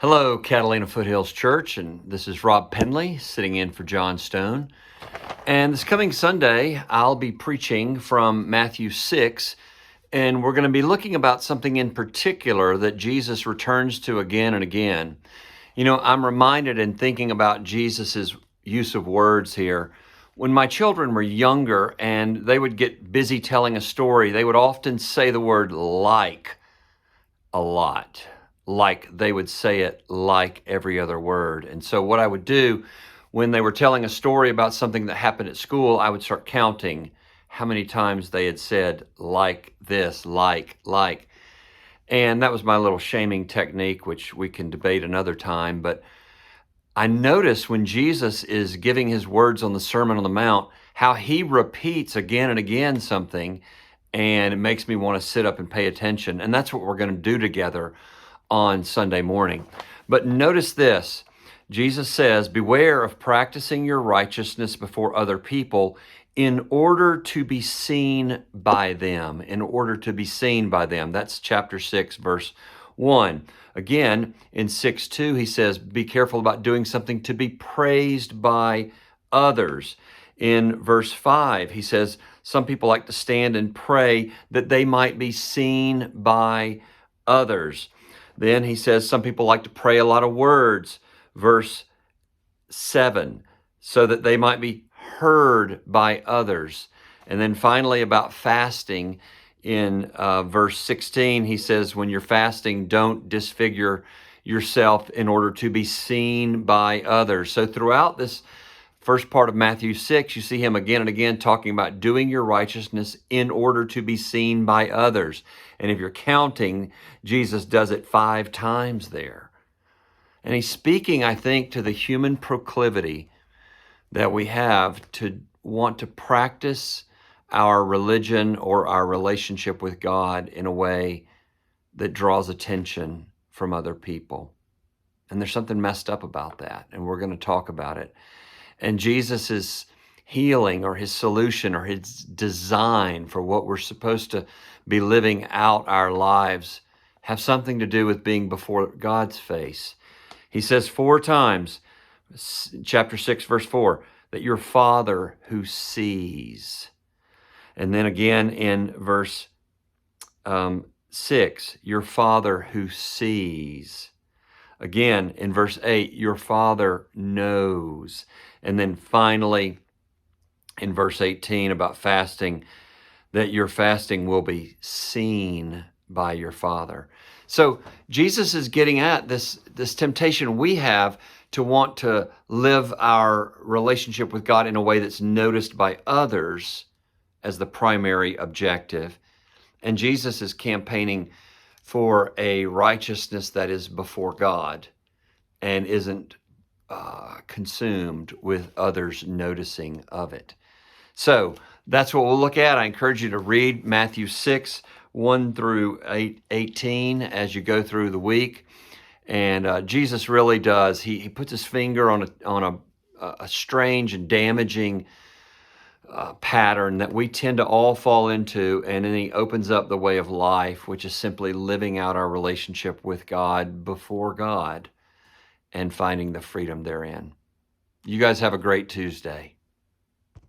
Hello, Catalina Foothills Church, and this is Rob Penley sitting in for John Stone. And this coming Sunday, I'll be preaching from Matthew 6, and we're going to be looking about something in particular that Jesus returns to again and again. You know, I'm reminded in thinking about Jesus's use of words here. When my children were younger and they would get busy telling a story, they would often say the word like a lot. Like they would say it like every other word. And so what I would do when they were telling a story about something that happened at school, I would start counting how many times they had said like this, like. And that was my little shaming technique, which we can debate another time. But I notice when Jesus is giving his words on the Sermon on the Mount, how he repeats again and again something, and it makes me want to sit up and pay attention. And that's what we're going to do together on Sunday morning. But notice this. Jesus says, beware of practicing your righteousness before other people in order to be seen by them. In order to be seen by them. That's chapter 6, verse 1. Again, in 6:2, he says, be careful about doing something to be praised by others. In verse 5, he says, some people like to stand and pray that they might be seen by others. Then he says some people like to pray a lot of words, verse 7, so that they might be heard by others. And then finally about fasting in verse 16, he says, when you're fasting, don't disfigure yourself in order to be seen by others. So throughout this first part of Matthew 6, you see him again and again talking about doing your righteousness in order to be seen by others. And if you're counting, Jesus does it 5 times there. And he's speaking, I think, to the human proclivity that we have to want to practice our religion or our relationship with God in a way that draws attention from other people. And there's something messed up about that, and we're going to talk about it. And Jesus' healing or his solution or his design for what we're supposed to be living out our lives have something to do with being before God's face. He says 4 times, chapter 6, verse 4, that your Father who sees. And then again in verse 6, your Father who sees. Again, in verse 8, your Father knows. And then finally, in verse 18 about fasting, that your fasting will be seen by your Father. So Jesus is getting at this temptation we have to want to live our relationship with God in a way that's noticed by others as the primary objective. And Jesus is campaigning for a righteousness that is before God and isn't consumed with others noticing of it. So that's what we'll look at. I encourage you to read Matthew 6, 1 through 18 as you go through the week. And Jesus really does. He puts his finger on a strange and damaging pattern that we tend to all fall into, and then he opens up the way of life, which is simply living out our relationship with God before God and finding the freedom therein. You guys have a great Tuesday.